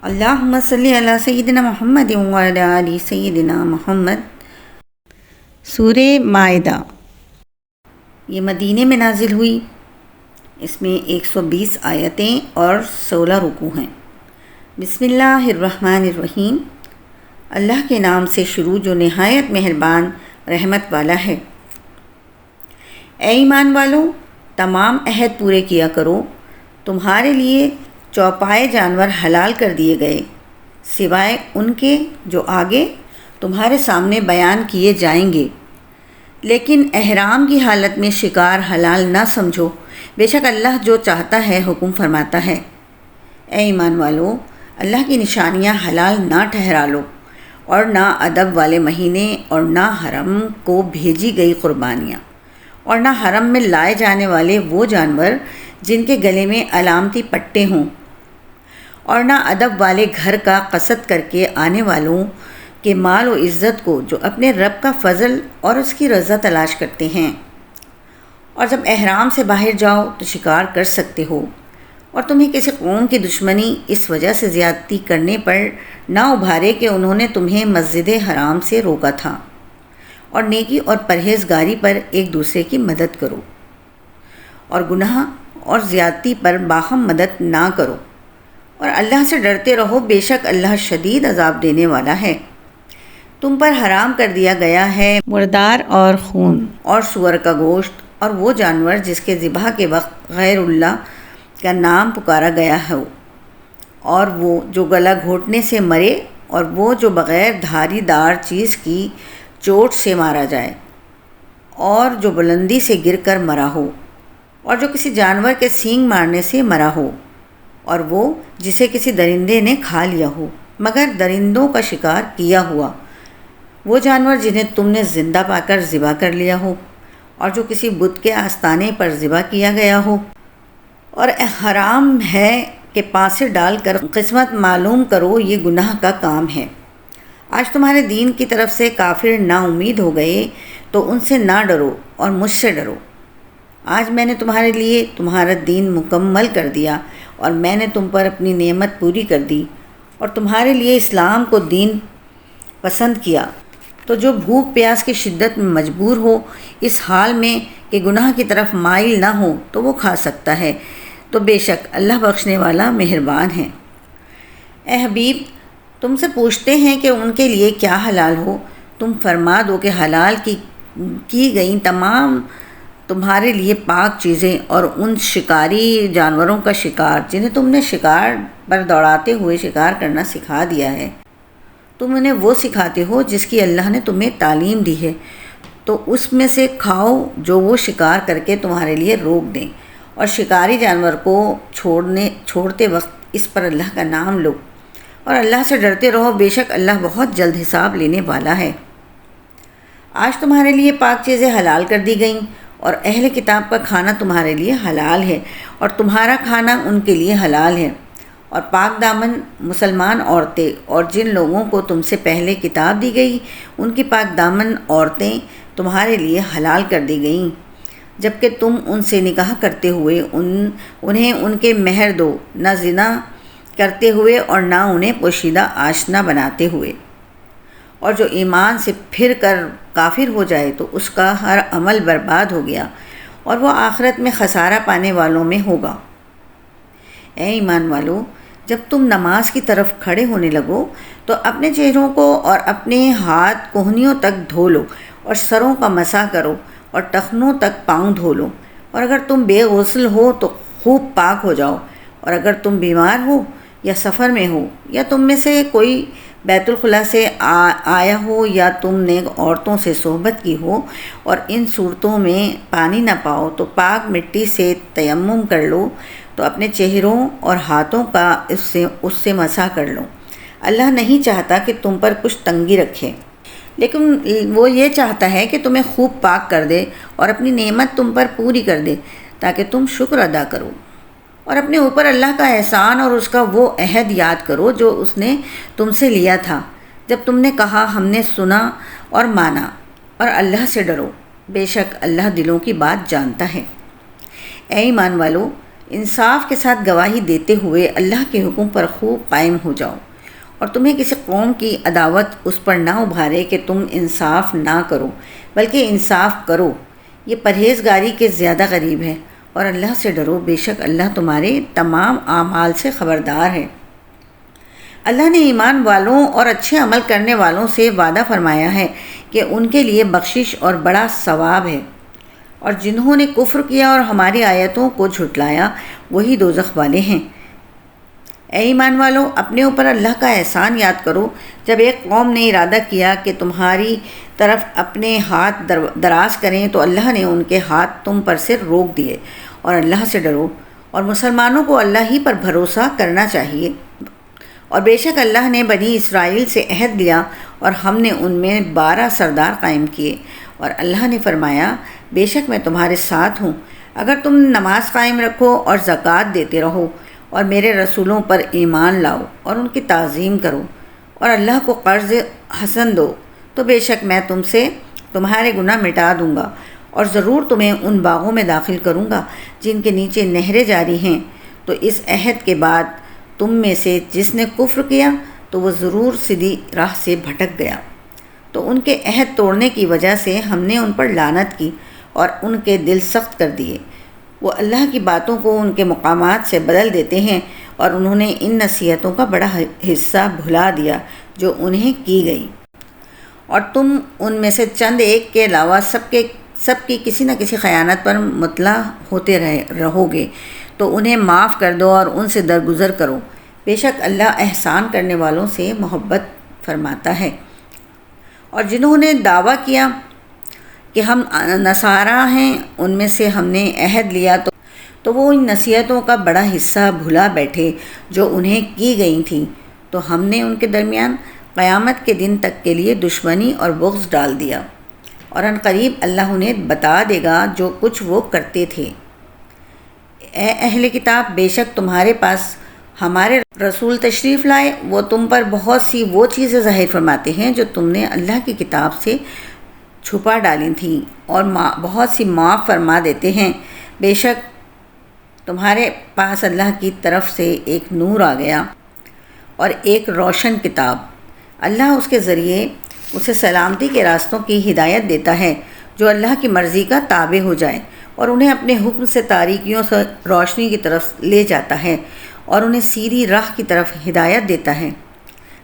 اللہم صلی علی سیدنا محمد وعلی آل سیدنا محمد۔ سورہ مائدہ یہ مدینے میں نازل ہوئی۔ اس میں 120 آیتیں اور 16 رکوع ہیں۔ بسم اللہ الرحمن الرحیم۔ اللہ کے نام سے شروع جو نہایت مہربان رحمت والا ہے۔ اے ایمان والو، تمام عہد پورے کیا کرو۔ تمہارے لیے چوپائے جانور حلال کر دیے گئے سوائے ان کے جو آگے تمہارے سامنے بیان کیے جائیں گے، لیکن احرام کی حالت میں شکار حلال نہ سمجھو، بے شک اللہ جو چاہتا ہے حکم فرماتا ہے۔ اے ایمان والو، اللہ کی نشانیاں حلال نہ ٹھہرا لو، اور نہ ادب والے مہینے، اور نہ حرم کو بھیجی گئی قربانیاں، اور نہ حرم میں لائے جانے والے وہ جانور جن کے گلے میں علامتی پٹے ہوں، اور نہ ادب والے گھر کا قصد کر کے آنے والوں کے مال و عزت کو جو اپنے رب کا فضل اور اس کی رضا تلاش کرتے ہیں۔ اور جب احرام سے باہر جاؤ تو شکار کر سکتے ہو، اور تمہیں کسی قوم کی دشمنی اس وجہ سے زیادتی کرنے پر نہ ابھارے کہ انہوں نے تمہیں مسجد حرام سے روکا تھا، اور نیکی اور پرہیزگاری پر ایک دوسرے کی مدد کرو، اور گناہ اور زیادتی پر باہم مدد نہ کرو، اور اللہ سے ڈرتے رہو، بے شک اللہ شدید عذاب دینے والا ہے۔ تم پر حرام کر دیا گیا ہے مردار اور خون اور سور کا گوشت، اور وہ جانور جس کے ذبح کے وقت غیر اللہ کا نام پکارا گیا ہو، اور وہ جو گلا گھونٹنے سے مرے، اور وہ جو بغیر دھاری دار چیز کی چوٹ سے مارا جائے، اور جو بلندی سے گر کر مرا ہو، اور جو کسی جانور کے سینگ مارنے سے مرا ہو، اور وہ جسے کسی درندے نے کھا لیا ہو مگر درندوں کا شکار کیا ہوا، وہ جانور جنہیں تم نے زندہ پا کر ذبح کر لیا ہو، اور جو کسی بت کے آستانے پر ذبح کیا گیا ہو، اور حرام ہے کہ پانسے ڈال کر قسمت معلوم کرو، یہ گناہ کا کام ہے۔ آج تمہارے دین کی طرف سے کافر نا امید ہو گئے تو ان سے نہ ڈرو اور مجھ سے ڈرو۔ آج میں نے تمہارے لیے تمہارا دین مکمل کر دیا، اور میں نے تم پر اپنی نعمت پوری کر دی، اور تمہارے لیے اسلام کو دین پسند کیا۔ تو جو بھوک پیاس کی شدت میں مجبور ہو، اس حال میں کہ گناہ کی طرف مائل نہ ہو، تو وہ کھا سکتا ہے، تو بے شک اللہ بخشنے والا مہربان ہے۔ اے حبیب، تم سے پوچھتے ہیں کہ ان کے لیے کیا حلال ہو، تم فرما دو کہ حلال کی گئیں تمام تمہارے لیے پاک چیزیں، اور ان شکاری جانوروں کا شکار جنہیں تم نے شکار پر دوڑاتے ہوئے شکار کرنا سکھا دیا ہے۔ تم انہیں وہ سکھاتے ہو جس کی اللہ نے تمہیں تعلیم دی ہے، تو اس میں سے کھاؤ جو وہ شکار کر کے تمہارے لیے روک دیں، اور شکاری جانور کو چھوڑتے وقت اس پر اللہ کا نام لو، اور اللہ سے ڈرتے رہو، بے شک اللہ بہت جلد حساب لینے والا ہے۔ آج تمہارے لیے پاک چیزیں حلال کر دی گئیں، اور اہل کتاب کا کھانا تمہارے لیے حلال ہے، اور تمہارا کھانا ان کے لیے حلال ہے، اور پاک دامن مسلمان عورتیں اور جن لوگوں کو تم سے پہلے کتاب دی گئی ان کی پاک دامن عورتیں تمہارے لیے حلال کر دی گئیں، جبکہ تم ان سے نکاح کرتے ہوئے انہیں ان کے مہر دو، نہ زنا کرتے ہوئے اور نہ انہیں پوشیدہ آشنا بناتے ہوئے۔ اور جو ایمان سے پھر کر کافر ہو جائے تو اس کا ہر عمل برباد ہو گیا، اور وہ آخرت میں خسارہ پانے والوں میں ہوگا۔ اے ایمان والو، جب تم نماز کی طرف کھڑے ہونے لگو تو اپنے چہروں کو اور اپنے ہاتھ کوہنیوں تک دھو لو، اور سروں کا مسح کرو، اور ٹخنوں تک پاؤں دھو لو، اور اگر تم بے غسل ہو تو خوب پاک ہو جاؤ، اور اگر تم بیمار ہو یا سفر میں ہو، یا تم میں سے کوئی بیت الخلاء سے آیا ہو، یا تم نے عورتوں سے صحبت کی ہو، اور ان صورتوں میں پانی نہ پاؤ، تو پاک مٹی سے تیمم کر لو، تو اپنے چہروں اور ہاتھوں کا اس سے مسح کر لو۔ اللہ نہیں چاہتا کہ تم پر کچھ تنگی رکھے، لیکن وہ یہ چاہتا ہے کہ تمہیں خوب پاک کر دے اور اپنی نعمت تم پر پوری کر دے تاکہ تم شکر ادا کرو، اور اپنے اوپر اللہ کا احسان اور اس کا وہ عہد یاد کرو جو اس نے تم سے لیا تھا جب تم نے کہا ہم نے سنا اور مانا، اور اللہ سے ڈرو، بے شک اللہ دلوں کی بات جانتا ہے۔ اے ایمان والو، انصاف کے ساتھ گواہی دیتے ہوئے اللہ کے حکم پر خوب قائم ہو جاؤ، اور تمہیں کسی قوم کی عداوت اس پر نہ ابھارے کہ تم انصاف نہ کرو، بلکہ انصاف کرو، یہ پرہیزگاری کے زیادہ قریب ہے۔ اور اللہ سے ڈرو، بے شک اللہ تمہارے تمام اعمال سے خبردار ہے۔ اللہ نے ایمان والوں اور اچھے عمل کرنے والوں سے وعدہ فرمایا ہے کہ ان کے لیے بخشش اور بڑا ثواب ہے، اور جنہوں نے کفر کیا اور ہماری آیتوں کو جھٹلایا وہی دوزخ والے ہیں۔ اے ایمان والو، اپنے اوپر اللہ کا احسان یاد کرو جب ایک قوم نے ارادہ کیا کہ تمہاری طرف اپنے ہاتھ دراز کریں تو اللہ نے ان کے ہاتھ تم پر سے روک دیے، اور اللہ سے ڈرو، اور مسلمانوں کو اللہ ہی پر بھروسہ کرنا چاہیے۔ اور بے شک اللہ نے بنی اسرائیل سے عہد لیا اور ہم نے ان میں 12 سردار قائم کیے، اور اللہ نے فرمایا بے شک میں تمہارے ساتھ ہوں اگر تم نماز قائم رکھو اور زکوٰۃ دیتے رہو اور میرے رسولوں پر ایمان لاؤ اور ان کی تعظیم کرو اور اللہ کو قرض حسن دو، تو بے شک میں تم سے تمہارے گناہ مٹا دوں گا، اور ضرور تمہیں ان باغوں میں داخل کروں گا جن کے نیچے نہریں جاری ہیں۔ تو اس عہد کے بعد تم میں سے جس نے کفر کیا تو وہ ضرور سیدھی راہ سے بھٹک گیا۔ تو ان کے عہد توڑنے کی وجہ سے ہم نے ان پر لعنت کی اور ان کے دل سخت کر دیے۔ وہ اللہ کی باتوں کو ان کے مقامات سے بدل دیتے ہیں، اور انہوں نے ان نصیحتوں کا بڑا حصہ بھلا دیا جو انہیں کی گئی، اور تم ان میں سے چند ایک کے علاوہ سب کی کسی نہ کسی خیانت پر مطلع ہوتے رہو گے، تو انہیں معاف کر دو اور ان سے درگزر کرو، بے شک اللہ احسان کرنے والوں سے محبت فرماتا ہے۔ اور جنہوں نے دعویٰ کیا کہ ہم نصارہ ہیں، ان میں سے ہم نے عہد لیا تو وہ ان نصیحتوں کا بڑا حصہ بھلا بیٹھے جو انہیں کی گئی تھیں، تو ہم نے ان کے درمیان قیامت کے دن تک کے لیے دشمنی اور بغض ڈال دیا، اور ان قریب اللہ انہیں بتا دے گا جو کچھ وہ کرتے تھے۔ اے اہل کتاب، بے شک تمہارے پاس ہمارے رسول تشریف لائے، وہ تم پر بہت سی وہ چیزیں ظاہر فرماتے ہیں جو تم نے اللہ کی کتاب سے چھپا ڈالی تھیں، اور بہت سی معاف فرما دیتے ہیں۔ بے شک تمہارے پاس اللہ کی طرف سے ایک نور آ گیا اور ایک روشن کتاب، اللہ اس کے ذریعے اسے سلامتی کے راستوں کی ہدایت دیتا ہے جو اللہ کی مرضی کا تابع ہو جائے، اور انہیں اپنے حکم سے تاریکیوں سے روشنی کی طرف لے جاتا ہے، اور انہیں سیدھی راہ کی طرف ہدایت دیتا ہے۔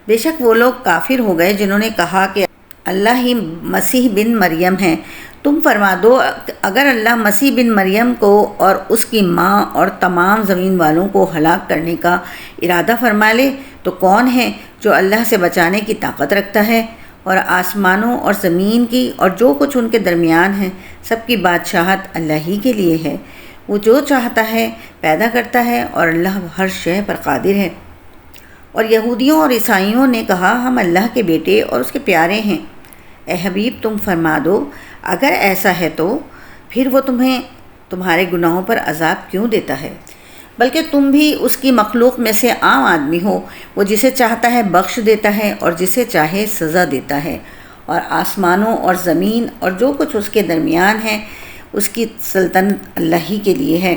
بے شک وہ لوگ کافر ہو گئے جنہوں نے کہا کہ اللہ ہی مسیح بن مریم ہے۔ تم فرما دو، اگر اللہ مسیح بن مریم کو اور اس کی ماں اور تمام زمین والوں کو ہلاک کرنے کا ارادہ فرما لے تو کون ہے جو اللہ سے بچانے کی طاقت رکھتا ہے؟ اور آسمانوں اور زمین کی اور جو کچھ ان کے درمیان ہے سب کی بادشاہت اللہ ہی کے لیے ہے، وہ جو چاہتا ہے پیدا کرتا ہے، اور اللہ ہر شے پر قادر ہے۔ اور یہودیوں اور عیسائیوں نے کہا ہم اللہ کے بیٹے اور اس کے پیارے ہیں۔ اے حبیب تم فرما دو، اگر ایسا ہے تو پھر وہ تمہیں تمہارے گناہوں پر عذاب کیوں دیتا ہے؟ بلکہ تم بھی اس کی مخلوق میں سے عام آدمی ہو، وہ جسے چاہتا ہے بخش دیتا ہے اور جسے چاہے سزا دیتا ہے، اور آسمانوں اور زمین اور جو کچھ اس کے درمیان ہے اس کی سلطنت اللہ ہی کے لیے ہے،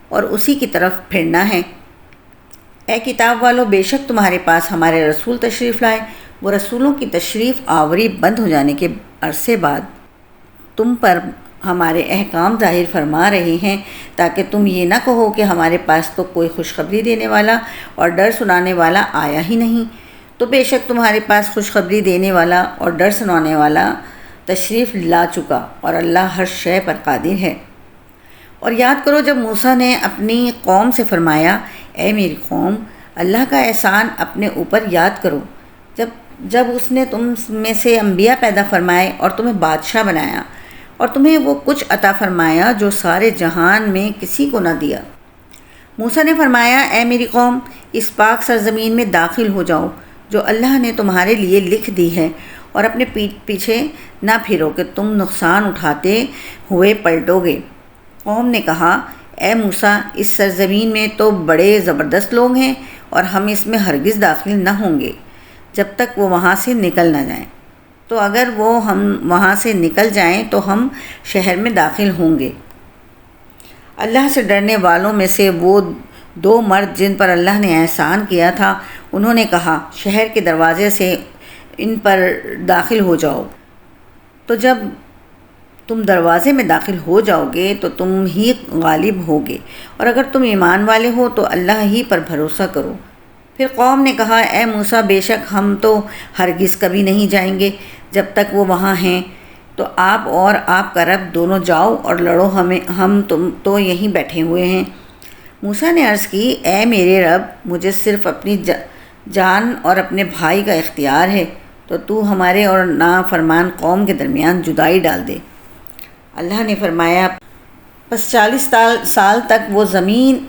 اور اسی کی طرف پھرنا ہے۔ اے کتاب والو، بے شک تمہارے پاس ہمارے رسول تشریف لائے، وہ رسولوں کی تشریف آوری بند ہو جانے کے عرصے بعد تم پر ہمارے احکام ظاہر فرما رہے ہیں، تاکہ تم یہ نہ کہو کہ ہمارے پاس تو کوئی خوشخبری دینے والا اور ڈر سنانے والا آیا ہی نہیں۔ تو بے شک تمہارے پاس خوشخبری دینے والا اور ڈر سنانے والا تشریف لا چکا، اور اللہ ہر شے پر قادر ہے۔ اور یاد کرو جب موسیٰ نے اپنی قوم سے فرمایا اے میری قوم، اللہ کا احسان اپنے اوپر یاد کرو، جب اس نے تم میں سے انبیاء پیدا فرمائے اور تمہیں بادشاہ بنایا، اور تمہیں وہ کچھ عطا فرمایا جو سارے جہان میں کسی کو نہ دیا۔ موسیٰ نے فرمایا اے میری قوم، اس پاک سرزمین میں داخل ہو جاؤ جو اللہ نے تمہارے لیے لکھ دی ہے، اور اپنے پیچھے نہ پھرو کہ تم نقصان اٹھاتے ہوئے پلٹو گے۔ قوم نے کہا اے موسیٰ، اس سرزمین میں تو بڑے زبردست لوگ ہیں اور ہم اس میں ہرگز داخل نہ ہوں گے جب تک وہ وہاں سے نکل نہ جائیں، تو اگر وہ ہم وہاں سے نکل جائیں تو ہم شہر میں داخل ہوں گے۔ اللہ سے ڈرنے والوں میں سے وہ 2 مرد جن پر اللہ نے احسان کیا تھا، انہوں نے کہا شہر کے دروازے سے ان پر داخل ہو جاؤ، تو جب تم دروازے میں داخل ہو جاؤ گے تو تم ہی غالب ہوگے، اور اگر تم ایمان والے ہو تو اللہ ہی پر بھروسہ کرو۔ پھر قوم نے کہا اے موسیٰ، بے شک ہم تو ہرگز کبھی نہیں جائیں گے جب تک وہ وہاں ہیں، تو آپ اور آپ کا رب دونوں جاؤ اور لڑو، ہم تم تو یہیں بیٹھے ہوئے ہیں۔ موسیٰ نے عرض کی اے میرے رب، مجھے صرف اپنی جان اور اپنے بھائی کا اختیار ہے، تو ہمارے اور نافرمان قوم کے درمیان جدائی ڈال دے۔ اللہ نے فرمایا پس 40 سال تک وہ زمین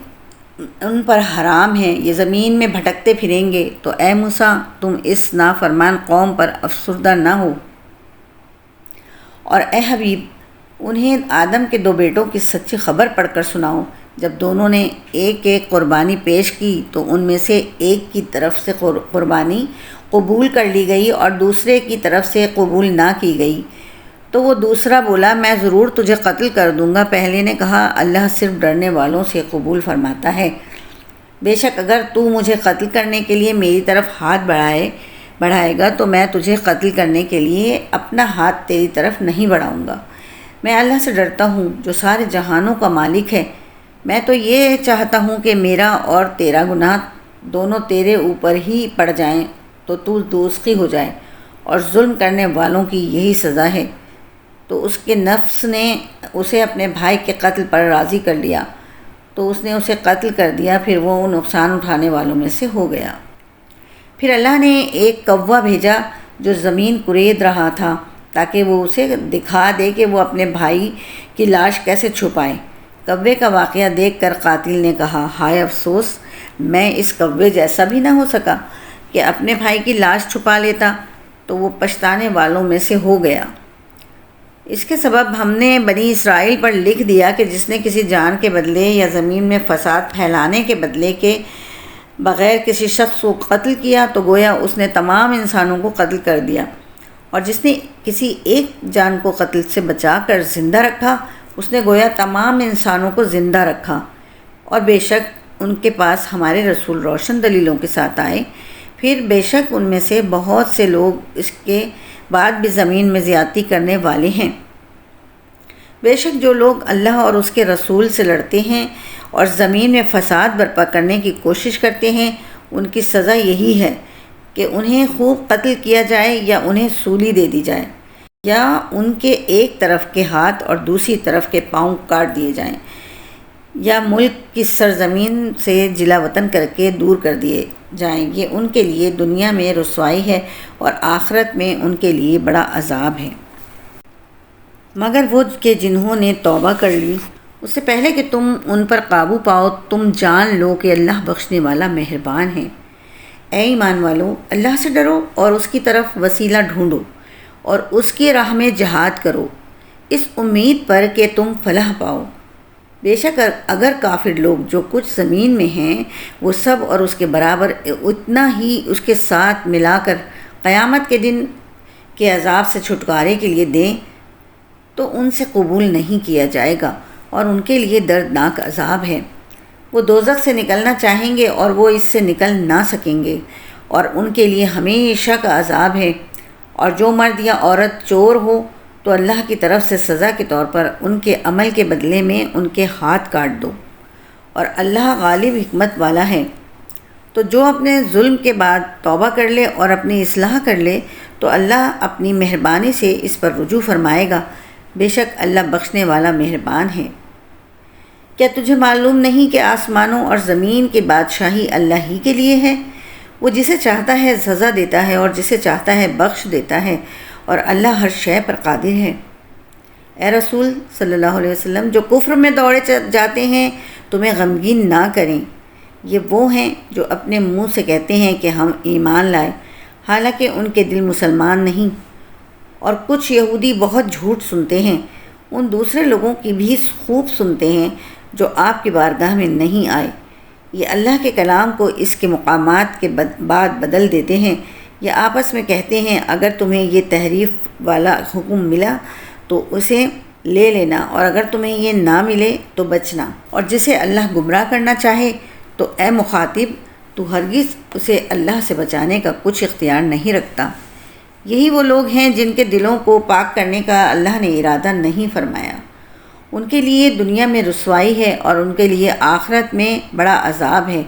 ان پر حرام ہے، یہ زمین میں بھٹکتے پھریں گے، تو اے موسیٰ تم اس نافرمان قوم پر افسردہ نہ ہو، اور اے حبیب انہیں آدم کے 2 بیٹوں کی سچی خبر پڑھ کر سناؤ۔ جب دونوں نے ایک قربانی پیش کی تو ان میں سے ایک کی طرف سے قربانی قبول کر لی گئی اور دوسرے کی طرف سے قبول نہ کی گئی، تو وہ دوسرا بولا میں ضرور تجھے قتل کر دوں گا۔ پہلے نے کہا اللہ صرف ڈرنے والوں سے قبول فرماتا ہے، بے شک اگر تو مجھے قتل کرنے کے لیے میری طرف ہاتھ بڑھائے گا تو میں تجھے قتل کرنے کے لیے اپنا ہاتھ تیری طرف نہیں بڑھاؤں گا۔ میں اللہ سے ڈرتا ہوں جو سارے جہانوں کا مالک ہے، میں تو یہ چاہتا ہوں کہ میرا اور تیرا گناہ دونوں تیرے اوپر ہی پڑ جائیں تو دوزخی ہو جائے، اور ظلم کرنے والوں کی یہی سزا ہے۔ تو اس کے نفس نے اسے اپنے بھائی کے قتل پر راضی کر لیا، تو اس نے اسے قتل کر دیا، پھر وہ نقصان اٹھانے والوں میں سے ہو گیا۔ پھر اللہ نے ایک کوا بھیجا جو زمین کورید رہا تھا تاکہ وہ اسے دکھا دے کہ وہ اپنے بھائی کی لاش کیسے چھپائے۔ کوے کا واقعہ دیکھ کر قاتل نے کہا ہائے افسوس، میں اس کوے جیسا بھی نہ ہو سکا کہ اپنے بھائی کی لاش چھپا لیتا، تو وہ پچھتانے والوں میں سے ہو گیا۔ اس کے سبب ہم نے بنی اسرائیل پر لکھ دیا کہ جس نے کسی جان کے بدلے یا زمین میں فساد پھیلانے کے بدلے کے بغیر کسی شخص کو قتل کیا تو گویا اس نے تمام انسانوں کو قتل کر دیا، اور جس نے کسی ایک جان کو قتل سے بچا کر زندہ رکھا اس نے گویا تمام انسانوں کو زندہ رکھا۔ اور بے شک ان کے پاس ہمارے رسول روشن دلیلوں کے ساتھ آئے، پھر بے شک ان میں سے بہت سے لوگ اس کے بعد بھی زمین میں زیادتی کرنے والے ہیں۔ بے شک جو لوگ اللہ اور اس کے رسول سے لڑتے ہیں اور زمین میں فساد برپا کرنے کی کوشش کرتے ہیں، ان کی سزا یہی ہے کہ انہیں خوب قتل کیا جائے یا انہیں سولی دے دی جائے، یا ان کے ایک طرف کے ہاتھ اور دوسری طرف کے پاؤں کاٹ دیے جائیں، یا ملک کی سرزمین سے جلا وطن کر کے دور کر دیے جائیں۔ یہ ان کے لیے دنیا میں رسوائی ہے اور آخرت میں ان کے لیے بڑا عذاب ہے۔ مگر وہ کہ جنہوں نے توبہ کر لی، اس سے پہلے کہ تم ان پر قابو پاؤ تم جان لو کہ اللہ بخشنے والا مہربان ہے۔ اے ایمان والو، اللہ سے ڈرو اور اس کی طرف وسیلہ ڈھونڈو اور اس کی راہ میں جہاد کرو، اس امید پر کہ تم فلاح پاؤ۔ بے شک اگر کافر لوگ جو کچھ زمین میں ہیں وہ سب اور اس کے برابر اتنا ہی اس کے ساتھ ملا کر قیامت کے دن کے عذاب سے چھٹکارے کے لیے دیں تو ان سے قبول نہیں کیا جائے گا، اور ان کے لیے دردناک عذاب ہے۔ وہ دوزخ سے نکلنا چاہیں گے اور وہ اس سے نکل نہ سکیں گے، اور ان کے لیے ہمیشہ کا عذاب ہے۔ اور جو مرد یا عورت چور ہو تو اللہ کی طرف سے سزا کے طور پر ان کے عمل کے بدلے میں ان کے ہاتھ کاٹ دو، اور اللہ غالب حکمت والا ہے۔ تو جو اپنے ظلم کے بعد توبہ کر لے اور اپنی اصلاح کر لے تو اللہ اپنی مہربانی سے اس پر رجوع فرمائے گا، بے شک اللہ بخشنے والا مہربان ہے۔ کیا تجھے معلوم نہیں کہ آسمانوں اور زمین کی بادشاہی اللہ ہی کے لیے ہے؟ وہ جسے چاہتا ہے سزا دیتا ہے اور جسے چاہتا ہے بخش دیتا ہے، اور اللہ ہر شے پر قادر ہے۔ اے رسول صلی اللہ علیہ وسلم، جو کفر میں دوڑے جاتے ہیں تمہیں غمگین نہ کریں، یہ وہ ہیں جو اپنے منہ سے کہتے ہیں کہ ہم ایمان لائے، حالانکہ ان کے دل مسلمان نہیں۔ اور کچھ یہودی بہت جھوٹ سنتے ہیں، ان دوسرے لوگوں کی بھی خوب سنتے ہیں جو آپ کی بارگاہ میں نہیں آئے۔ یہ اللہ کے کلام کو اس کے مقامات کے بعد بدل دیتے ہیں، یا آپس میں کہتے ہیں اگر تمہیں یہ تحریف والا حکم ملا تو اسے لے لینا، اور اگر تمہیں یہ نہ ملے تو بچنا، اور جسے اللہ گمراہ کرنا چاہے تو اے مخاطب تو ہرگز اسے اللہ سے بچانے کا کچھ اختیار نہیں رکھتا۔ یہی وہ لوگ ہیں جن کے دلوں کو پاک کرنے کا اللہ نے ارادہ نہیں فرمایا، ان کے لیے دنیا میں رسوائی ہے اور ان کے لیے آخرت میں بڑا عذاب ہے۔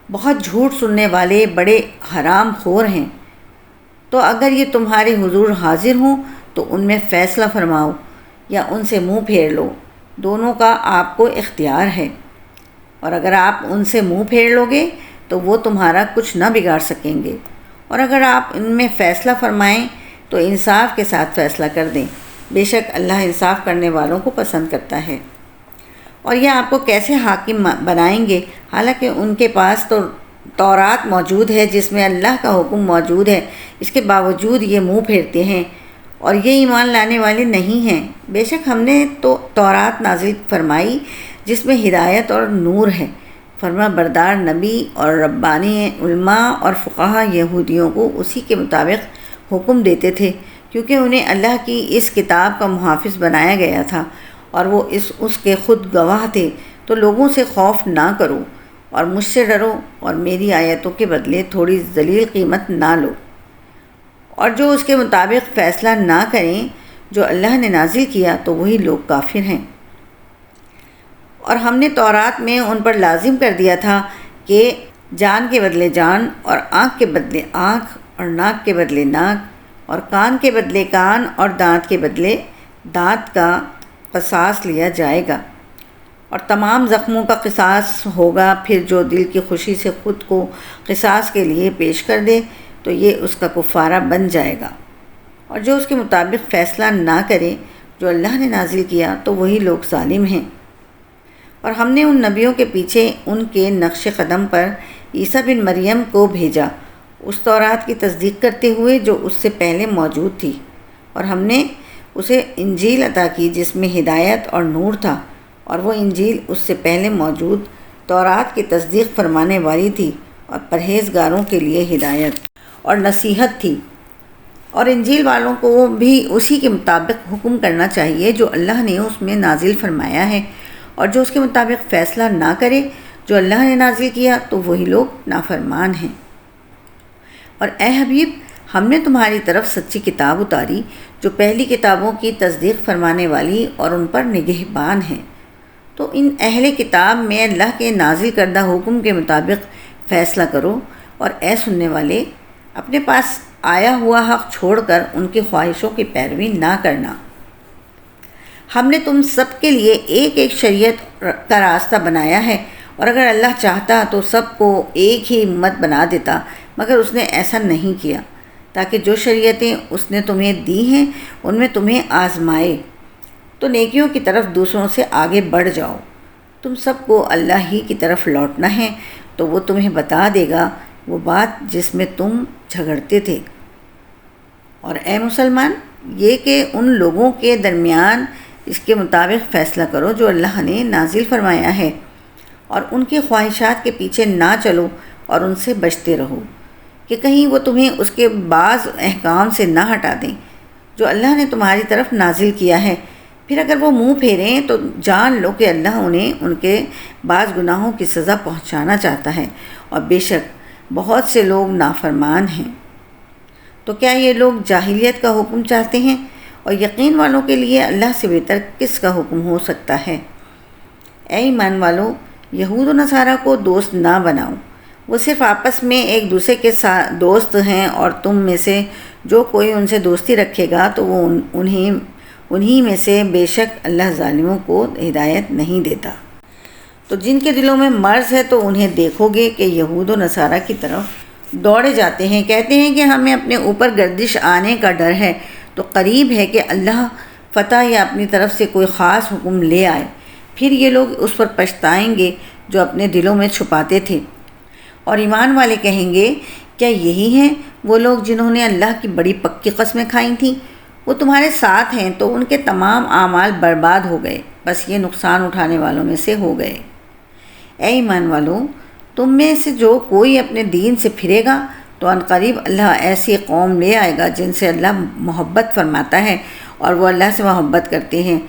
بہت جھوٹ سننے والے بڑے حرام خور ہیں۔ تو اگر یہ تمہارے حضور حاضر ہوں تو ان میں فیصلہ فرماؤ یا ان سے منہ پھیر لو، دونوں کا آپ کو اختیار ہے، اور اگر آپ ان سے منہ پھیر لو گے تو وہ تمہارا کچھ نہ بگاڑ سکیں گے، اور اگر آپ ان میں فیصلہ فرمائیں تو انصاف کے ساتھ فیصلہ کر دیں، بے شک اللہ انصاف کرنے والوں کو پسند کرتا ہے۔ اور یہ آپ کو کیسے حاکم بنائیں گے حالانکہ ان کے پاس تو تورات موجود ہے جس میں اللہ کا حکم موجود ہے، اس کے باوجود یہ منہ پھیرتے ہیں اور یہ ایمان لانے والے نہیں ہیں۔ بے شک ہم نے تو تورات نازل فرمائی جس میں ہدایت اور نور ہے۔ فرما بردار نبی اور ربانی علماء اور فقہا یہودیوں کو اسی کے مطابق حکم دیتے تھے، کیونکہ انہیں اللہ کی اس کتاب کا محافظ بنایا گیا تھا اور وہ اس کے خود گواہ تھے۔ تو لوگوں سے خوف نہ کرو اور مجھ سے ڈرو، اور میری آیتوں کے بدلے تھوڑی ذلیل قیمت نہ لو، اور جو اس کے مطابق فیصلہ نہ کریں جو اللہ نے نازل کیا تو وہی لوگ کافر ہیں۔ اور ہم نے تورات میں ان پر لازم کر دیا تھا کہ جان کے بدلے جان، اور آنکھ کے بدلے آنکھ، اور ناک کے بدلے ناک، اور کان کے بدلے کان، اور دانت کے بدلے دانت کا قصاص لیا جائے گا، اور تمام زخموں کا قصاص ہوگا۔ پھر جو دل کی خوشی سے خود کو قصاص کے لیے پیش کر دے تو یہ اس کا کفارہ بن جائے گا، اور جو اس کے مطابق فیصلہ نہ کرے جو اللہ نے نازل کیا تو وہی لوگ ظالم ہیں۔ اور ہم نے ان نبیوں کے پیچھے ان کے نقش قدم پر عیسیٰ بن مریم کو بھیجا، اس تورات کی تصدیق کرتے ہوئے جو اس سے پہلے موجود تھی، اور ہم نے اسے انجیل عطا کی جس میں ہدایت اور نور تھا، اور وہ انجیل اس سے پہلے موجود تورات کی تصدیق فرمانے والی تھی اور پرہیزگاروں کے لیے ہدایت اور نصیحت تھی۔ اور انجیل والوں کو بھی اسی کے مطابق حکم کرنا چاہیے جو اللہ نے اس میں نازل فرمایا ہے، اور جو اس کے مطابق فیصلہ نہ کرے جو اللہ نے نازل کیا تو وہی لوگ نافرمان ہیں۔ اور اے حبیب، ہم نے تمہاری طرف سچی کتاب اتاری جو پہلی کتابوں کی تصدیق فرمانے والی اور ان پر نگہبان ہے، تو ان اہل کتاب میں اللہ کے نازل کردہ حکم کے مطابق فیصلہ کرو، اور اے سننے والے، اپنے پاس آیا ہوا حق چھوڑ کر ان کی خواہشوں کی پیروی نہ کرنا۔ ہم نے تم سب کے لیے ایک ایک شریعت کا راستہ بنایا ہے، اور اگر اللہ چاہتا تو سب کو ایک ہی امت بنا دیتا، مگر اس نے ایسا نہیں کیا، تاکہ جو شریعتیں اس نے تمہیں دی ہیں ان میں تمہیں آزمائے، تو نیکیوں کی طرف دوسروں سے آگے بڑھ جاؤ۔ تم سب کو اللہ ہی کی طرف لوٹنا ہے تو وہ تمہیں بتا دے گا وہ بات جس میں تم جھگڑتے تھے۔ اور اے مسلمان، یہ کہ ان لوگوں کے درمیان اس کے مطابق فیصلہ کرو جو اللہ نے نازل فرمایا ہے، اور ان کی خواہشات کے پیچھے نہ چلو اور ان سے بچتے رہو کہ کہیں وہ تمہیں اس کے بعض احکام سے نہ ہٹا دیں جو اللہ نے تمہاری طرف نازل کیا ہے۔ پھر اگر وہ منہ پھیریں تو جان لو کہ اللہ انہیں ان کے بعض گناہوں کی سزا پہنچانا چاہتا ہے، اور بے شک بہت سے لوگ نافرمان ہیں۔ تو کیا یہ لوگ جاہلیت کا حکم چاہتے ہیں؟ اور یقین والوں کے لیے اللہ سے بہتر کس کا حکم ہو سکتا ہے؟ اے ایمان والو، یہود و نصارہ کو دوست نہ بناؤ، وہ صرف آپس میں ایک دوسرے کے ساتھ دوست ہیں، اور تم میں سے جو کوئی ان سے دوستی رکھے گا تو وہ انہی میں سے، بے شک اللہ ظالموں کو ہدایت نہیں دیتا۔ تو جن کے دلوں میں مرض ہے تو انہیں دیکھو گے کہ یہود و نصارہ کی طرف دوڑے جاتے ہیں، کہتے ہیں کہ ہمیں اپنے اوپر گردش آنے کا ڈر ہے، تو قریب ہے کہ اللہ فتح یا اپنی طرف سے کوئی خاص حکم لے آئے، پھر یہ لوگ اس پر پچھتائیں گے جو اپنے دلوں میں چھپاتے تھے۔ اور ایمان والے کہیں گے، کیا یہی ہیں وہ لوگ جنہوں نے اللہ کی بڑی پکی قسمیں کھائی تھیں؟ وہ تمہارے ساتھ ہیں تو ان کے تمام اعمال برباد ہو گئے، بس یہ نقصان اٹھانے والوں میں سے ہو گئے۔ اے ایمان والو، تم میں سے جو کوئی اپنے دین سے پھرے گا تو عنقریب اللہ ایسی قوم لے آئے گا جن سے اللہ محبت فرماتا ہے اور وہ اللہ سے محبت کرتے ہیں،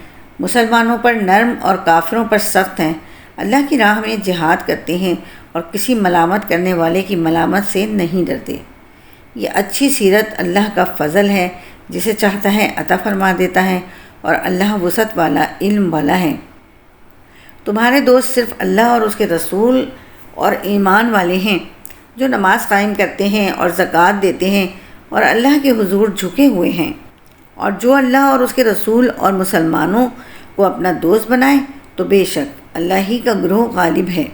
مسلمانوں پر نرم اور کافروں پر سخت ہیں، اللہ کی راہ میں جہاد کرتے ہیں اور کسی ملامت کرنے والے کی ملامت سے نہیں ڈرتے۔ یہ اچھی سیرت اللہ کا فضل ہے، جسے چاہتا ہے عطا فرما دیتا ہے، اور اللہ وسعت والا، علم والا ہے۔ تمہارے دوست صرف اللہ اور اس کے رسول اور ایمان والے ہیں، جو نماز قائم کرتے ہیں اور زکوٰۃ دیتے ہیں اور اللہ کے حضور جھکے ہوئے ہیں، اور جو اللہ اور اس کے رسول اور مسلمانوں کو اپنا دوست بنائے تو بے شک اللہ ہی کا گروہ غالب ہے۔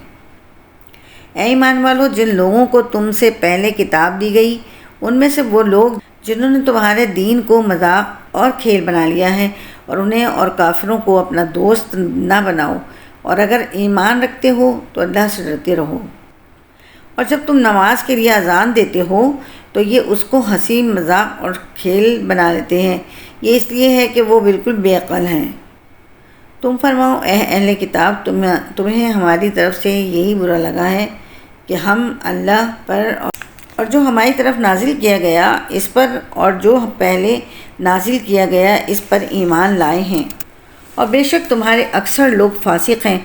اے ایمان والو، جن لوگوں کو تم سے پہلے کتاب دی گئی، ان میں سے وہ لوگ جنہوں نے تمہارے دین کو مذاق اور کھیل بنا لیا ہے، اور انہیں اور کافروں کو اپنا دوست نہ بناؤ، اور اگر ایمان رکھتے ہو تو اللہ سے ڈرتے رہو۔ اور جب تم نماز کے لیے اذان دیتے ہو تو یہ اس کو ہنسی مذاق اور کھیل بنا لیتے ہیں، یہ اس لیے ہے کہ وہ بالکل بے عقل ہیں۔ تم فرماؤ، اے اہل کتاب، تمہیں ہماری طرف سے یہی برا لگا ہے کہ ہم اللہ پر اور جو ہماری طرف نازل کیا گیا اس پر اور جو پہلے نازل کیا گیا اس پر ایمان لائے ہیں، اور بے شک تمہارے اکثر لوگ فاسق ہیں۔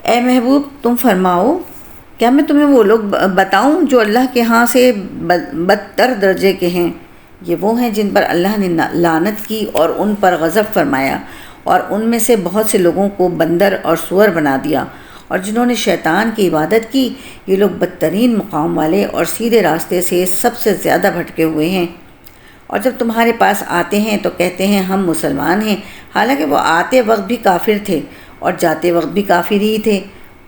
اے محبوب، تم فرماؤ، کیا میں تمہیں وہ لوگ بتاؤں جو اللہ کے ہاں سے بدتر درجے کے ہیں؟ یہ وہ ہیں جن پر اللہ نے لعنت کی اور ان پر غضب فرمایا، اور ان میں سے بہت سے لوگوں کو بندر اور سور بنا دیا، اور جنہوں نے شیطان کی عبادت کی، یہ لوگ بدترین مقام والے اور سیدھے راستے سے سب سے زیادہ بھٹکے ہوئے ہیں۔ اور جب تمہارے پاس آتے ہیں تو کہتے ہیں ہم مسلمان ہیں، حالانکہ وہ آتے وقت بھی کافر تھے اور جاتے وقت بھی کافر ہی تھے،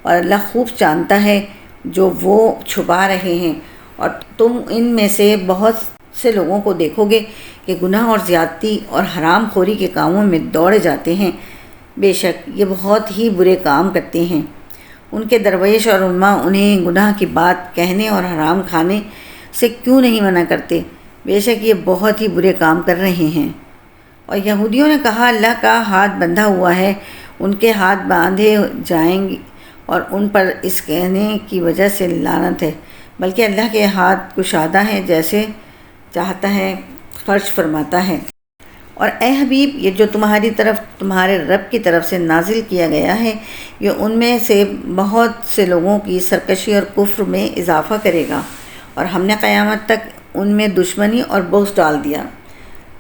اور اللہ خوب جانتا ہے جو وہ چھپا رہے ہیں۔ اور تم ان میں سے بہت سے لوگوں کو دیکھو گے کہ گناہ اور زیادتی اور حرام خوری کے کاموں میں دوڑے جاتے ہیں، بے شک یہ بہت ہی برے کام کرتے ہیں۔ ان کے درویش اور علماء انہیں گناہ کی بات کہنے اور حرام کھانے سے کیوں نہیں منع کرتے؟ بے شک یہ بہت ہی برے کام کر رہے ہیں۔ اور یہودیوں نے کہا اللہ کا ہاتھ بندھا ہوا ہے، ان کے ہاتھ باندھے جائیں گے اور ان پر اس کہنے کی وجہ سے لعنت ہے، بلکہ اللہ کے ہاتھ کشادہ ہیں، جیسے چاہتا ہے خرچ فرماتا ہے۔ اور اے حبیب، یہ جو تمہاری طرف تمہارے رب کی طرف سے نازل کیا گیا ہے، یہ ان میں سے بہت سے لوگوں کی سرکشی اور کفر میں اضافہ کرے گا، اور ہم نے قیامت تک ان میں دشمنی اور بغض ڈال دیا۔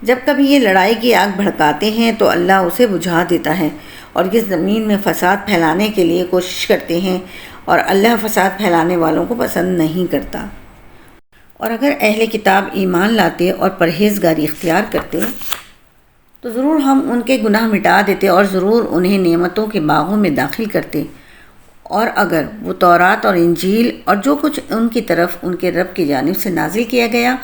جب کبھی یہ لڑائی کی آگ بھڑکاتے ہیں تو اللہ اسے بجھا دیتا ہے، اور یہ زمین میں فساد پھیلانے کے لیے کوشش کرتے ہیں، اور اللہ فساد پھیلانے والوں کو پسند نہیں کرتا۔ اور اگر اہل کتاب ایمان لاتے اور پرہیزگاری اختیار کرتے تو ضرور ہم ان کے گناہ مٹا دیتے اور ضرور انہیں نعمتوں کے باغوں میں داخل کرتے، اور اگر وہ تورات اور انجیل اور جو کچھ ان کی طرف ان کے رب کی جانب سے نازل کیا گیا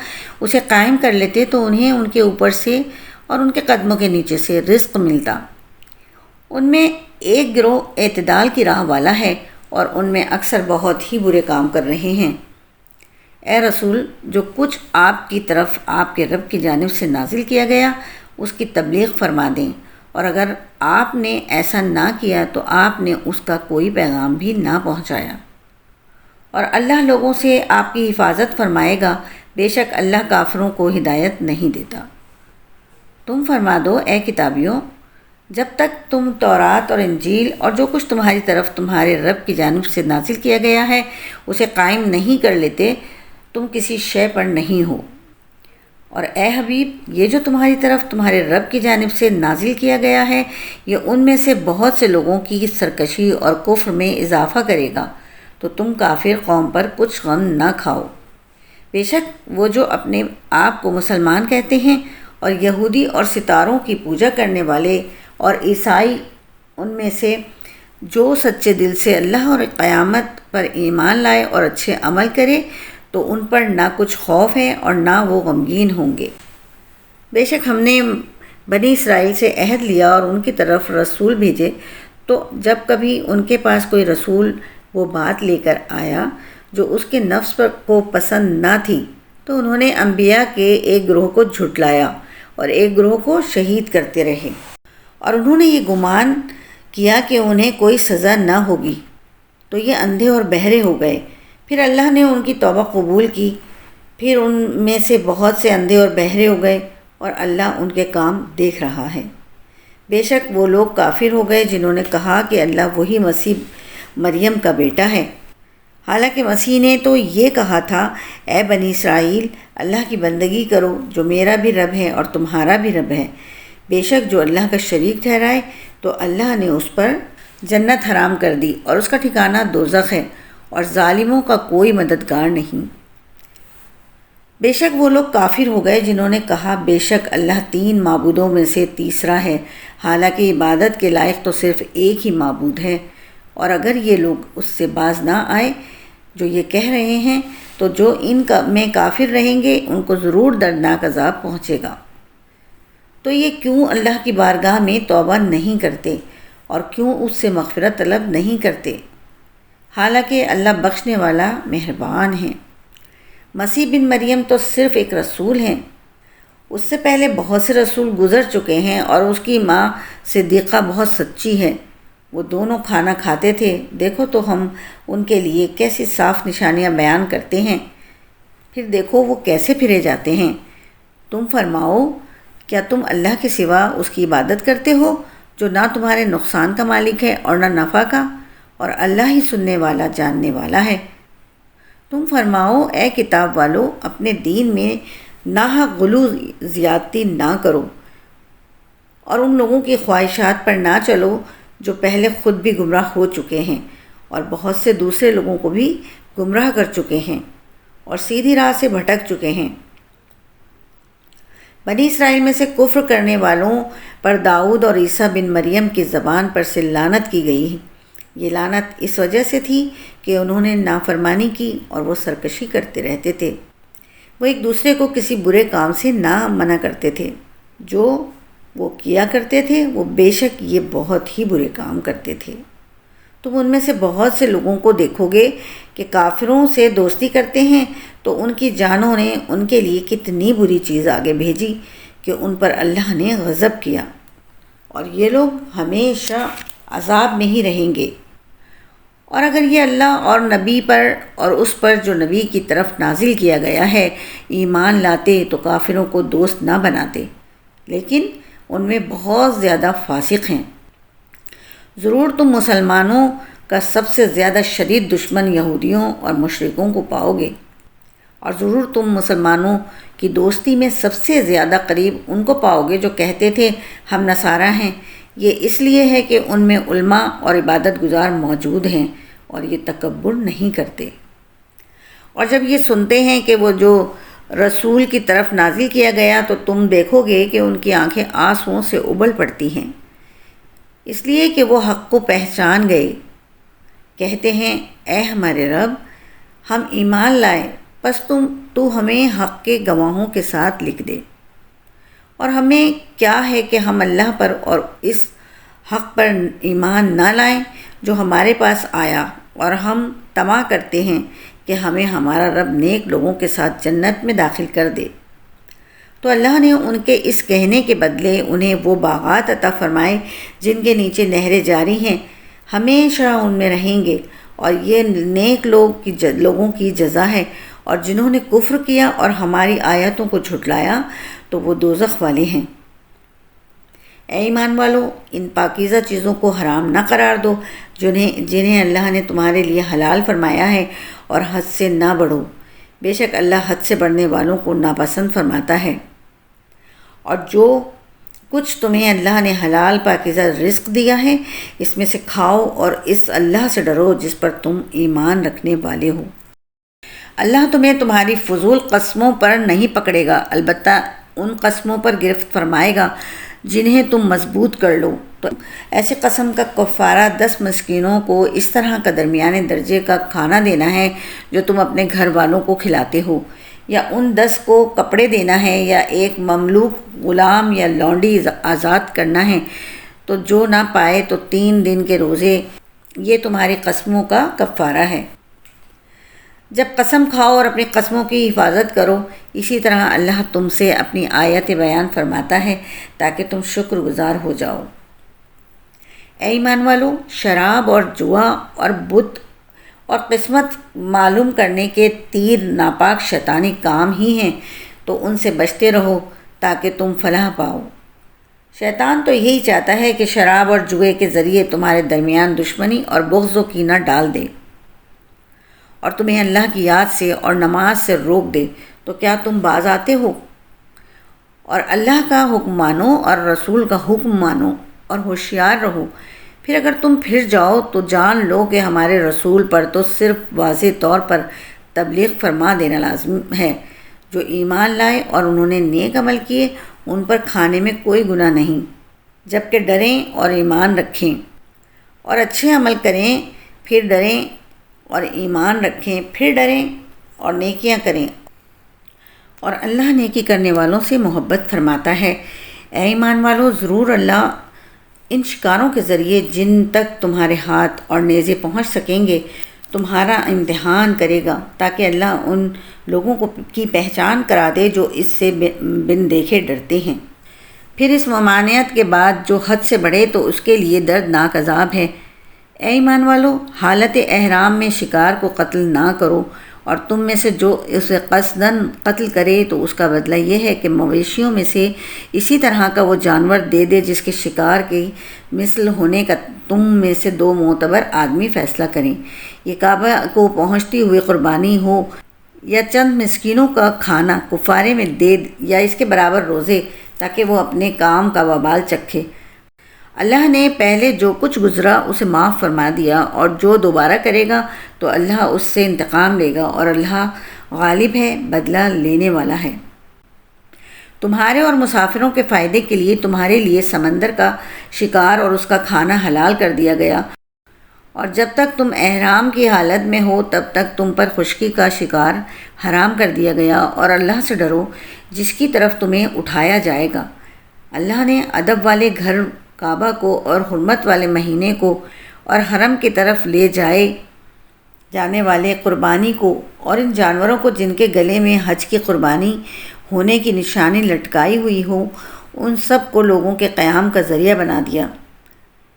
اسے قائم کر لیتے تو انہیں ان کے اوپر سے اور ان کے قدموں کے نیچے سے رزق ملتا۔ ان میں ایک گروہ اعتدال کی راہ والا ہے، اور ان میں اکثر بہت ہی برے کام کر رہے ہیں۔ اے رسول، جو کچھ آپ کی طرف آپ کے رب کی جانب سے نازل کیا گیا اس کی تبلیغ فرما دیں، اور اگر آپ نے ایسا نہ کیا تو آپ نے اس کا کوئی پیغام بھی نہ پہنچایا، اور اللہ لوگوں سے آپ کی حفاظت فرمائے گا، بے شک اللہ کافروں کو ہدایت نہیں دیتا۔ تم فرما دو، اے کتابیوں، جب تک تم تورات اور انجیل اور جو کچھ تمہاری طرف تمہارے رب کی جانب سے نازل کیا گیا ہے اسے قائم نہیں کر لیتے، تم کسی شے پر نہیں ہو۔ اور اے حبیب، یہ جو تمہاری طرف تمہارے رب کی جانب سے نازل کیا گیا ہے یہ ان میں سے بہت سے لوگوں کی سرکشی اور کفر میں اضافہ کرے گا، تو تم کافر قوم پر کچھ غم نہ کھاؤ۔ بے شک وہ جو اپنے آپ کو مسلمان کہتے ہیں اور یہودی اور ستاروں کی پوجا کرنے والے اور عیسائی، ان میں سے جو سچے دل سے اللہ اور قیامت پر ایمان لائے اور اچھے عمل کرے تو ان پر نہ کچھ خوف ہے اور نہ وہ غمگین ہوں گے۔ بے شک ہم نے بنی اسرائیل سے عہد لیا اور ان کی طرف رسول بھیجے، تو جب کبھی ان کے پاس کوئی رسول وہ بات لے کر آیا جو اس کے نفس پر کو پسند نہ تھی تو انہوں نے انبیاء کے ایک گروہ کو جھٹلایا اور ایک گروہ کو شہید کرتے رہے، اور انہوں نے یہ گمان کیا کہ انہیں کوئی سزا نہ ہوگی، تو یہ اندھے اور بہرے ہو گئے۔ پھر اللہ نے ان کی توبہ قبول کی، پھر ان میں سے بہت سے اندھے اور بہرے ہو گئے، اور اللہ ان کے کام دیکھ رہا ہے۔ بے شک وہ لوگ کافر ہو گئے جنہوں نے کہا کہ اللہ وہی مسیح مریم کا بیٹا ہے، حالانکہ مسیح نے تو یہ کہا تھا، اے بنی اسرائیل، اللہ کی بندگی کرو جو میرا بھی رب ہے اور تمہارا بھی رب ہے۔ بے شک جو اللہ کا شریک ٹھہرائے تو اللہ نے اس پر جنت حرام کر دی اور اس کا ٹھکانہ دوزخ ہے، اور ظالموں کا کوئی مددگار نہیں۔ بے شک وہ لوگ کافر ہو گئے جنہوں نے کہا بے شک اللہ 3 معبودوں میں سے تیسرا ہے، حالانکہ عبادت کے لائق تو صرف ایک ہی معبود ہے، اور اگر یہ لوگ اس سے باز نہ آئے جو یہ کہہ رہے ہیں تو جو ان میں کافر رہیں گے ان کو ضرور دردناک عذاب پہنچے گا۔ تو یہ کیوں اللہ کی بارگاہ میں توبہ نہیں کرتے اور کیوں اس سے مغفرت طلب نہیں کرتے، حالانکہ اللہ بخشنے والا مہربان ہے۔ مسیح بن مریم تو صرف ایک رسول ہیں، اس سے پہلے بہت سے رسول گزر چکے ہیں، اور اس کی ماں صدیقہ بہت سچی ہے، وہ دونوں کھانا کھاتے تھے۔ دیکھو تو ہم ان کے لیے کیسی صاف نشانیاں بیان کرتے ہیں، پھر دیکھو وہ کیسے پھرے جاتے ہیں۔ تم فرماؤ، کیا تم اللہ کے سوا اس کی عبادت کرتے ہو جو نہ تمہارے نقصان کا مالک ہے اور نہ نفع کا، اور اللہ ہی سننے والا جاننے والا ہے۔ تم فرماؤ، اے کتاب والو، اپنے دین میں ناحق غلو زیادتی نہ کرو اور ان لوگوں کی خواہشات پر نہ چلو جو پہلے خود بھی گمراہ ہو چکے ہیں اور بہت سے دوسرے لوگوں کو بھی گمراہ کر چکے ہیں اور سیدھی راہ سے بھٹک چکے ہیں۔ بنی اسرائیل میں سے کفر کرنے والوں پر داؤد اور عیسیٰ بن مریم کی زبان پر سے لعنت کی گئی۔ یہ لعنت اس وجہ سے تھی کہ انہوں نے نافرمانی کی اور وہ سرکشی کرتے رہتے تھے۔ وہ ایک دوسرے کو کسی برے کام سے نہ منع کرتے تھے، جو وہ کیا کرتے تھے وہ بے شک یہ بہت ہی برے کام کرتے تھے۔ تم ان میں سے بہت سے لوگوں کو دیکھو گے کہ کافروں سے دوستی کرتے ہیں تو ان کی جانوں نے ان کے لیے کتنی بری چیز آگے بھیجی کہ ان پر اللہ نے غضب کیا، اور یہ لوگ ہمیشہ عذاب میں ہی رہیں گے۔ اور اگر یہ اللہ اور نبی پر اور اس پر جو نبی کی طرف نازل کیا گیا ہے ایمان لاتے تو کافروں کو دوست نہ بناتے، لیکن ان میں بہت زیادہ فاسق ہیں۔ ضرور تم مسلمانوں کا سب سے زیادہ شدید دشمن یہودیوں اور مشرکوں کو پاؤ گے، اور ضرور تم مسلمانوں کی دوستی میں سب سے زیادہ قریب ان کو پاؤ گے جو کہتے تھے ہم نصارہ ہیں۔ یہ اس لیے ہے کہ ان میں علماء اور عبادت گزار موجود ہیں اور یہ تکبر نہیں کرتے۔ اور جب یہ سنتے ہیں کہ وہ جو رسول کی طرف نازل کیا گیا تو تم دیکھو گے کہ ان کی آنکھیں آنسوؤں سے ابل پڑتی ہیں، اس لیے کہ وہ حق کو پہچان گئے۔ کہتے ہیں، اے ہمارے رب، ہم ایمان لائے، پس تو ہمیں حق کے گواہوں کے ساتھ لکھ دے، اور ہمیں کیا ہے کہ ہم اللہ پر اور اس حق پر ایمان نہ لائیں جو ہمارے پاس آیا، اور ہم طمع کرتے ہیں کہ ہمیں ہمارا رب نیک لوگوں کے ساتھ جنت میں داخل کر دے۔ تو اللہ نے ان کے اس کہنے کے بدلے انہیں وہ باغات عطا فرمائے جن کے نیچے نہریں جاری ہیں، ہمیشہ ان میں رہیں گے، اور یہ نیک لوگوں کی جزا ہے، اور جنہوں نے کفر کیا اور ہماری آیتوں کو جھٹلایا تو وہ دوزخ والے ہیں۔ اے ایمان والو، ان پاکیزہ چیزوں کو حرام نہ قرار دو جنہیں اللہ نے تمہارے لیے حلال فرمایا ہے، اور حد سے نہ بڑھو، بے شک اللہ حد سے بڑھنے والوں کو ناپسند فرماتا ہے۔ اور جو کچھ تمہیں اللہ نے حلال پاکیزہ رزق دیا ہے اس میں سے کھاؤ، اور اس اللہ سے ڈرو جس پر تم ایمان رکھنے والے ہو۔ اللہ تمہیں تمہاری فضول قسموں پر نہیں پکڑے گا، البتہ ان قسموں پر گرفت فرمائے گا جنہیں تم مضبوط کر لو۔ تو ایسی قسم کا کفارہ 10 مسکینوں کو اس طرح کا درمیانے درجے کا کھانا دینا ہے جو تم اپنے گھر والوں کو کھلاتے ہو، یا ان 10 کو کپڑے دینا ہے، یا ایک مملوک غلام یا لونڈی آزاد کرنا ہے۔ تو جو نہ پائے تو 3 دن کے روزے، یہ تمہاری قسموں کا کفارہ ہے۔ جب قسم کھاؤ اور اپنی قسموں کی حفاظت کرو، اسی طرح اللہ تم سے اپنی آیت بیان فرماتا ہے تاکہ تم شکر گزار ہو جاؤ۔ اے ایمان والو، شراب اور جوا اور بت اور قسمت معلوم کرنے کے تیر ناپاک شیطانی کام ہی ہیں، تو ان سے بچتے رہو تاکہ تم فلاح پاؤ۔ شیطان تو یہی چاہتا ہے کہ شراب اور جوئے کے ذریعے تمہارے درمیان دشمنی اور بغض و کینہ ڈال دے اور تمہیں اللہ کی یاد سے اور نماز سے روک دے، تو کیا تم باز آتے ہو؟ اور اللہ کا حکم مانو اور رسول کا حکم مانو اور ہوشیار رہو۔ پھر اگر تم پھر جاؤ تو جان لو کہ ہمارے رسول پر تو صرف واضح طور پر تبلیغ فرما دینا لازم ہے۔ جو ایمان لائے اور انہوں نے نیک عمل کیے ان پر کھانے میں کوئی گناہ نہیں، جبکہ ڈریں اور ایمان رکھیں اور اچھے عمل کریں، پھر ڈریں اور ایمان رکھیں، پھر ڈریں اور نیکیاں کریں، اور اللہ نیکی کرنے والوں سے محبت فرماتا ہے۔ اے ایمان والو، ضرور اللہ ان شکاروں کے ذریعے جن تک تمہارے ہاتھ اور نیزے پہنچ سکیں گے تمہارا امتحان کرے گا، تاکہ اللہ ان لوگوں کی پہچان کرا دے جو اس سے بن دیکھے ڈرتے ہیں۔ پھر اس ممانعت کے بعد جو حد سے بڑھے تو اس کے لیے دردناک عذاب ہے۔ اے ایمان والو، حالت احرام میں شکار کو قتل نہ کرو، اور تم میں سے جو اسے قصداً قتل کرے تو اس کا بدلہ یہ ہے کہ مویشیوں میں سے اسی طرح کا وہ جانور دے دے جس کے شکار کی مثل ہونے کا تم میں سے 2 معتبر آدمی فیصلہ کریں۔ یہ کعبہ کو پہنچتی ہوئی قربانی ہو یا چند مسکینوں کا کھانا کفارے میں دے یا اس کے برابر روزے، تاکہ وہ اپنے کام کا وبال چکھے۔ اللہ نے پہلے جو کچھ گزرا اسے معاف فرما دیا، اور جو دوبارہ کرے گا تو اللہ اس سے انتقام لے گا، اور اللہ غالب ہے، بدلہ لینے والا ہے۔ تمہارے اور مسافروں کے فائدے کے لیے تمہارے لیے سمندر کا شکار اور اس کا کھانا حلال کر دیا گیا، اور جب تک تم احرام کی حالت میں ہو تب تک تم پر خشکی کا شکار حرام کر دیا گیا، اور اللہ سے ڈرو جس کی طرف تمہیں اٹھایا جائے گا۔ اللہ نے ادب والے گھر کعبہ کو اور حرمت والے مہینے کو اور حرم کی طرف لے جانے والے قربانی کو اور ان جانوروں کو جن کے گلے میں حج کی قربانی ہونے کی نشانی لٹکائی ہوئی ہو، ان سب کو لوگوں کے قیام کا ذریعہ بنا دیا۔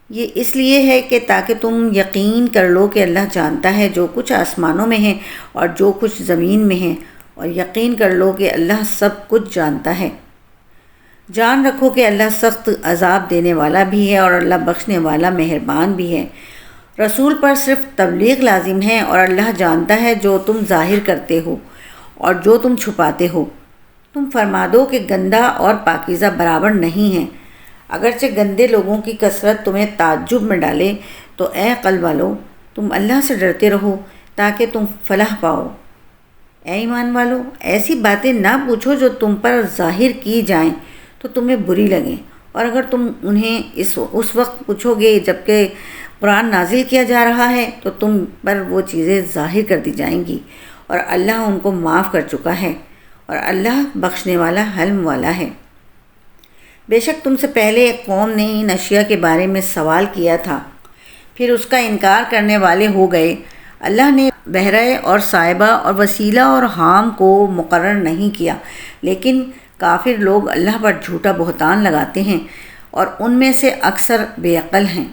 یہ اس لیے ہے کہ تاکہ تم یقین کر لو کہ اللہ جانتا ہے جو کچھ آسمانوں میں ہے اور جو کچھ زمین میں ہے، اور یقین کر لو کہ اللہ سب کچھ جانتا ہے۔ جان رکھو کہ اللہ سخت عذاب دینے والا بھی ہے اور اللہ بخشنے والا مہربان بھی ہے۔ رسول پر صرف تبلیغ لازم ہے، اور اللہ جانتا ہے جو تم ظاہر کرتے ہو اور جو تم چھپاتے ہو۔ تم فرما دو کہ گندہ اور پاکیزہ برابر نہیں ہیں، اگرچہ گندے لوگوں کی کثرت تمہیں تعجب میں ڈالے، تو اے عقل والو، تم اللہ سے ڈرتے رہو تاکہ تم فلاح پاؤ۔ اے ایمان والو، ایسی باتیں نہ پوچھو جو تم پر ظاہر کی جائیں تو تمہیں بری لگیں، اور اگر تم انہیں اس وقت پوچھو گے جبکہ قرآن نازل کیا جا رہا ہے تو تم پر وہ چیزیں ظاہر کر دی جائیں گی، اور اللہ ان کو معاف کر چکا ہے، اور اللہ بخشنے والا حلم والا ہے۔ بے شک تم سے پہلے ایک قوم نے ان اشیاء کے بارے میں سوال کیا تھا، پھر اس کا انکار کرنے والے ہو گئے۔ اللہ نے بحرہ اور صائبہ اور وسیلہ اور حام کو مقرر نہیں کیا، لیکن کافر لوگ اللہ پر جھوٹا بہتان لگاتے ہیں، اور ان میں سے اکثر بے عقل ہیں۔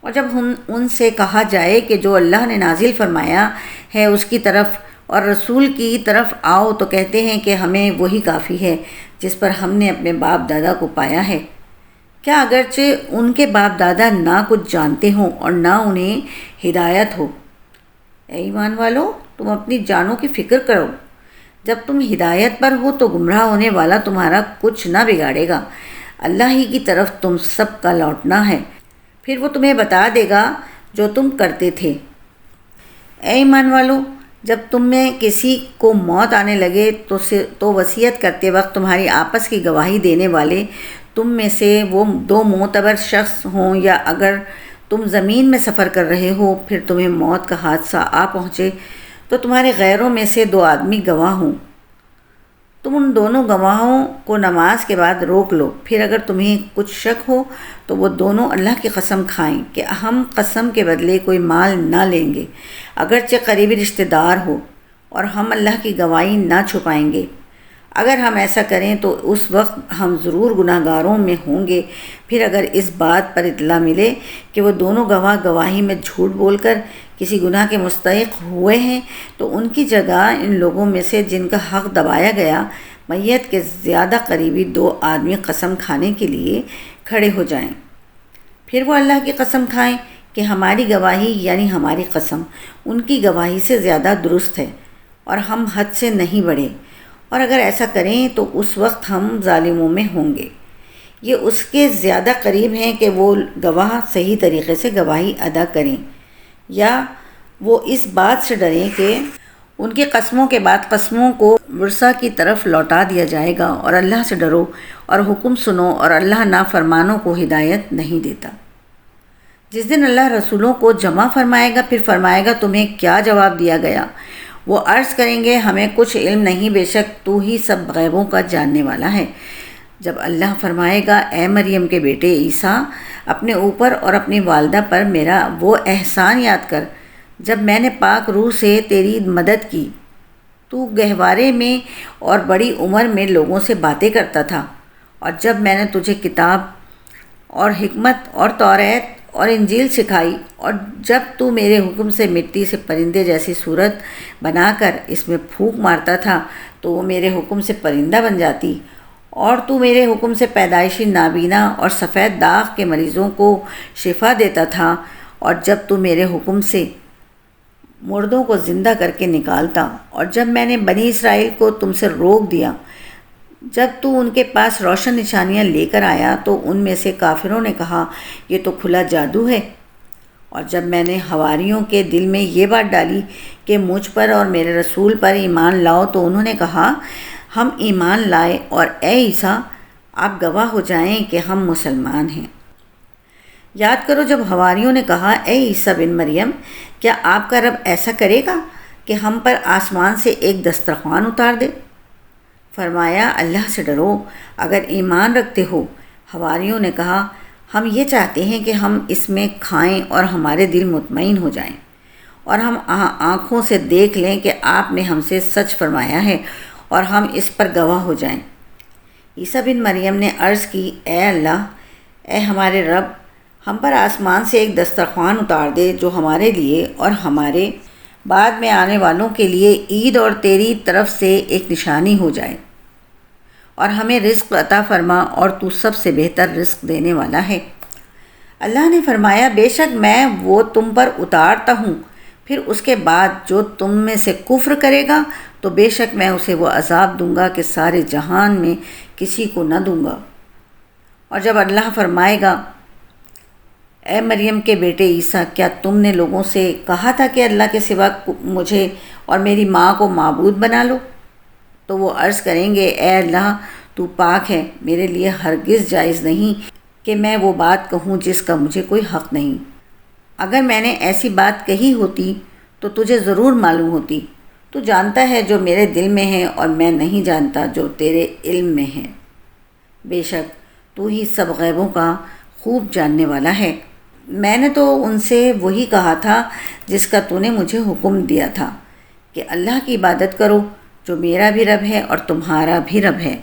اور جب ان سے کہا جائے کہ جو اللہ نے نازل فرمایا ہے اس کی طرف اور رسول کی طرف آؤ تو کہتے ہیں کہ ہمیں وہی کافی ہے جس پر ہم نے اپنے باپ دادا کو پایا ہے۔ کیا اگرچہ ان کے باپ دادا نہ کچھ جانتے ہوں اور نہ انہیں ہدایت ہو؟ اے ایمان والو، تم اپنی جانوں کی فکر کرو۔ جب تم ہدایت پر ہو تو گمراہ ہونے والا تمہارا کچھ نہ بگاڑے گا، اللہ ہی کی طرف تم سب کا لوٹنا ہے، پھر وہ تمہیں بتا دے گا جو تم کرتے تھے۔ اے ایمان والو، جب تم میں کسی کو موت آنے لگے تو وصیت کرتے وقت تمہاری آپس کی گواہی دینے والے تم میں سے وہ 2 معتبر شخص ہوں، یا اگر تم زمین میں سفر کر رہے ہو پھر تمہیں موت کا حادثہ آ پہنچے تو تمہارے غیروں میں سے 2 آدمی گواہ ہوں۔ تم ان دونوں گواہوں کو نماز کے بعد روک لو، پھر اگر تمہیں کچھ شک ہو تو وہ دونوں اللہ کی قسم کھائیں کہ ہم قسم کے بدلے کوئی مال نہ لیں گے، اگرچہ قریبی رشتہ دار ہو، اور ہم اللہ کی گواہی نہ چھپائیں گے۔ اگر ہم ایسا کریں تو اس وقت ہم ضرور گناہ گاروں میں ہوں گے۔ پھر اگر اس بات پر اطلاع ملے کہ وہ دونوں گواہ گواہی میں جھوٹ بول کر کسی گناہ کے مستحق ہوئے ہیں تو ان کی جگہ ان لوگوں میں سے جن کا حق دبایا گیا، میت کے زیادہ قریبی 2 آدمی قسم کھانے کے لیے کھڑے ہو جائیں۔ پھر وہ اللہ کی قسم کھائیں کہ ہماری گواہی یعنی ہماری قسم ان کی گواہی سے زیادہ درست ہے اور ہم حد سے نہیں بڑھے، اور اگر ایسا کریں تو اس وقت ہم ظالموں میں ہوں گے۔ یہ اس کے زیادہ قریب ہیں کہ وہ گواہ صحیح طریقے سے گواہی ادا کریں، یا وہ اس بات سے ڈریں کہ ان کی قسموں کے بعد قسموں کو ورثہ کی طرف لوٹا دیا جائے گا، اور اللہ سے ڈرو اور حکم سنو، اور اللہ نافرمانوں کو ہدایت نہیں دیتا۔ جس دن اللہ رسولوں کو جمع فرمائے گا، پھر فرمائے گا تمہیں کیا جواب دیا گیا؟ وہ عرض کریں گے ہمیں کچھ علم نہیں، بے شک تو ہی سب غیبوں کا جاننے والا ہے۔ جب اللہ فرمائے گا اے مریم کے بیٹے عیسیٰ، اپنے اوپر اور اپنی والدہ پر میرا وہ احسان یاد کر جب میں نے پاک روح سے تیری مدد کی، تو گہوارے میں اور بڑی عمر میں لوگوں سے باتیں کرتا تھا، اور جب میں نے تجھے کتاب اور حکمت اور توریت اور انجیل سکھائی، اور جب تو میرے حکم سے مٹی سے پرندے جیسی صورت بنا کر اس میں پھونک مارتا تھا تو وہ میرے حکم سے پرندہ بن جاتی، اور تو میرے حکم سے پیدائشی نابینا اور سفید داغ کے مریضوں کو شفا دیتا تھا، اور جب تو میرے حکم سے مردوں کو زندہ کر کے نکالتا، اور جب میں نے بنی اسرائیل کو تم سے روک دیا، جب تو ان کے پاس روشن نشانیاں لے کر آیا تو ان میں سے کافروں نے کہا یہ تو کھلا جادو ہے، اور جب میں نے حواریوں کے دل میں یہ بات ڈالی کہ مجھ پر اور میرے رسول پر ایمان لاؤ تو انہوں نے کہا ہم ایمان لائے، اور اے عیسیٰ آپ گواہ ہو جائیں کہ ہم مسلمان ہیں۔ یاد کرو جب حواریوں نے کہا اے عیسیٰ بن مریم، کیا آپ کا رب ایسا کرے گا کہ ہم پر آسمان سے ایک دسترخوان اتار دے؟ فرمایا اللہ سے ڈرو اگر ایمان رکھتے ہو۔ حواریوں نے کہا ہم یہ چاہتے ہیں کہ ہم اس میں کھائیں اور ہمارے دل مطمئن ہو جائیں، اور ہم آنکھوں سے دیکھ لیں کہ آپ نے ہم سے سچ فرمایا ہے، اور ہم اس پر گواہ ہو جائیں۔ عیسیٰ بن مریم نے عرض کی اے اللہ، اے ہمارے رب، ہم پر آسمان سے ایک دسترخوان اتار دے جو ہمارے لیے اور ہمارے بعد میں آنے والوں کے لیے عید اور تیری طرف سے ایک نشانی ہو جائے، اور ہمیں رزق عطا فرما، اور تو سب سے بہتر رزق دینے والا ہے۔ اللہ نے فرمایا بے شک میں وہ تم پر اتارتا ہوں، پھر اس کے بعد جو تم میں سے کفر کرے گا تو بے شک میں اسے وہ عذاب دوں گا کہ سارے جہان میں کسی کو نہ دوں گا۔ اور جب اللہ فرمائے گا اے مریم کے بیٹے عیسیٰ، کیا تم نے لوگوں سے کہا تھا کہ اللہ کے سوا مجھے اور میری ماں کو معبود بنا لو؟ تو وہ عرض کریں گے اے اللہ تو پاک ہے، میرے لیے ہرگز جائز نہیں کہ میں وہ بات کہوں جس کا مجھے کوئی حق نہیں۔ اگر میں نے ایسی بات کہی ہوتی تو تجھے ضرور معلوم ہوتی، تو جانتا ہے جو میرے دل میں ہے، اور میں نہیں جانتا جو تیرے علم میں ہے۔ بے شک تو ہی سب غیبوں کا خوب جاننے والا ہے۔ میں نے تو ان سے وہی کہا تھا جس کا تو نے مجھے حکم دیا تھا کہ اللہ کی عبادت کرو جو میرا بھی رب ہے اور تمہارا بھی رب ہے،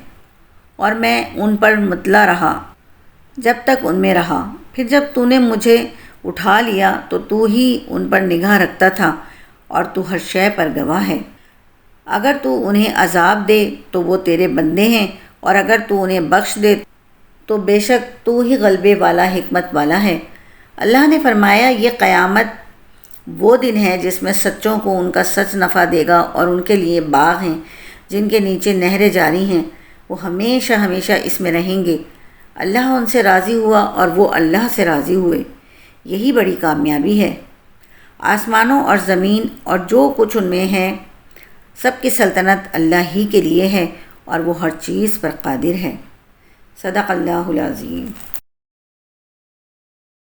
اور میں ان پر مطلع رہا جب تک ان میں رہا، پھر جب تو نے مجھے اٹھا لیا تو ہی ان پر نگاہ رکھتا تھا، اور تو ہر شے پر گواہ ہے۔ اگر تو انہیں عذاب دے تو وہ تیرے بندے ہیں، اور اگر تو انہیں بخش دے تو بے شک تو ہی غلبے والا حکمت والا ہے۔ اللہ نے فرمایا یہ قیامت وہ دن ہے جس میں سچوں کو ان کا سچ نفع دے گا، اور ان کے لیے باغ ہیں جن کے نیچے نہریں جاری ہیں، وہ ہمیشہ ہمیشہ اس میں رہیں گے۔ اللہ ان سے راضی ہوا اور وہ اللہ سے راضی ہوئے، یہی بڑی کامیابی ہے۔ آسمانوں اور زمین اور جو کچھ ان میں ہے سب کی سلطنت اللہ ہی کے لیے ہے، اور وہ ہر چیز پر قادر ہے۔ صدق اللہ العظیم۔